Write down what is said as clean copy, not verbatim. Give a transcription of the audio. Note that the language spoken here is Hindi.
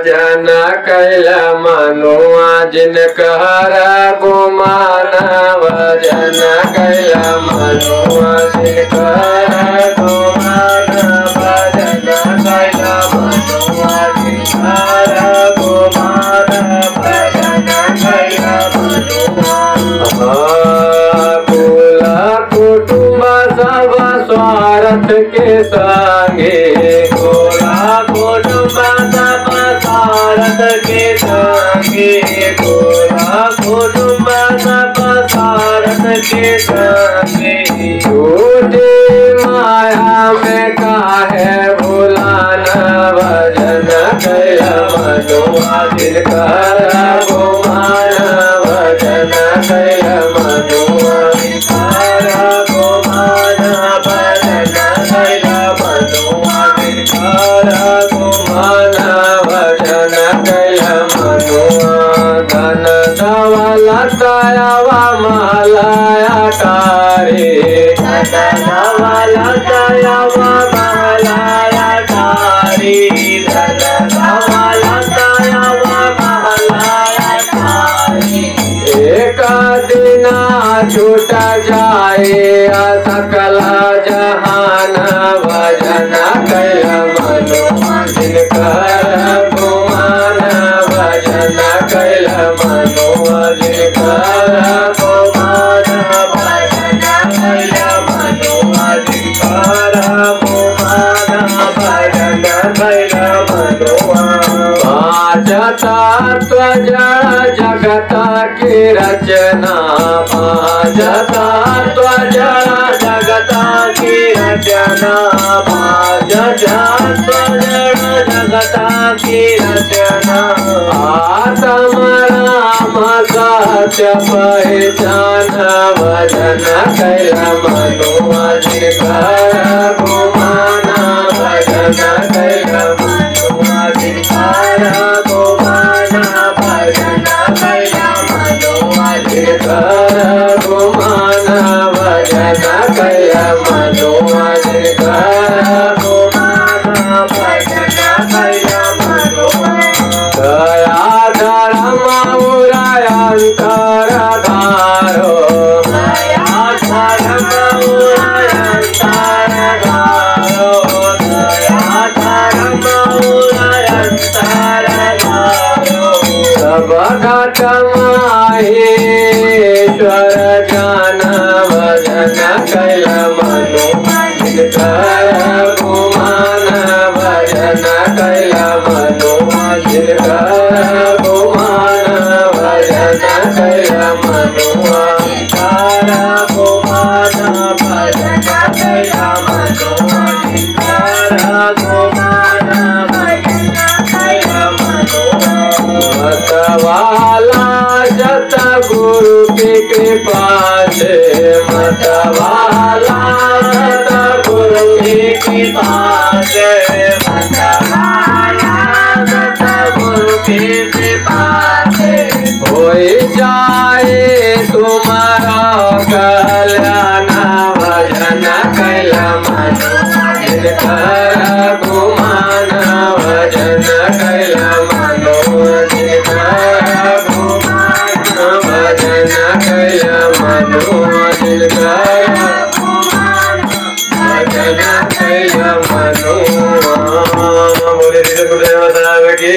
भजन कैल मनुआ जिनकर गुमान भजन कैल मनुआ जिनकर गुमान भजन कैल मनुआ जिनकर गुमान भजन कैल मनुआ कुल कुटुंब सब स्वार्थ के संगे कुला कुटुंब सब स्वार्थ के संगे कुला कुटुंब सब स्वार्थ के संगे झूठी माया में काहे भुलाना भजन कैल मनुआ जिनकर गुमान भजन कैल मनुआ जिनकर गुमान भजन कैल मनुआ जिनकर गुमान भजन कैल मनुआ धन दौलतवा महलाया तारे धन दौलतवा महलाया तारे धन दौलतवा महलाया तारे एक दिन छूट जाए सकल जहान भजन कैल मनुआ जिनकर गुमान भजन कैल मनुआ जिनकर गुमान भजन कैल मनुआ जिनकर गुमान भजन कैल मनुआ पांच तत्व जड़ जगत की रचना पांच तत्व जड़ जगत की रचना पांच तत्व जड़ जगत की रचना आत्म राम सत्य पहचान भजन कैल मनुआ जिनकर गुमान भजन कैल मनुआ जिनकर गुमान भजन कैल मनुआ जिनकर गुमान भजन कैल मनुआ जिनकर गुमान भजन कैल मनुआ दया धर्म उरायंतर धारो दया धर्म उरायंतर धारो दया धर्म उरायंतर धारो सब घट माहेश्वर जान भजन कैल मनुआ जिनकर गुमान भजन कैल मनुआ जिनकर गुमान भजन कैल मनुआ जिनकर गुमान भजन कैल मनुआ जिनकर गुमान भजन कैल मनुआ मतवाला जत गुरु की कृपा से मतवाला जत गुरु की कृपा से मतवाला जत गुरु की कृपा से हो जाए तुम्हारा कल्याण भजन कैल मनुआ जिनकर गुमान भजन कैल मनुआ जिनकर गुमान भजन कैल मनुआ जिनकर गुमान भजन कैल मनुआ बोले गुरुदेव की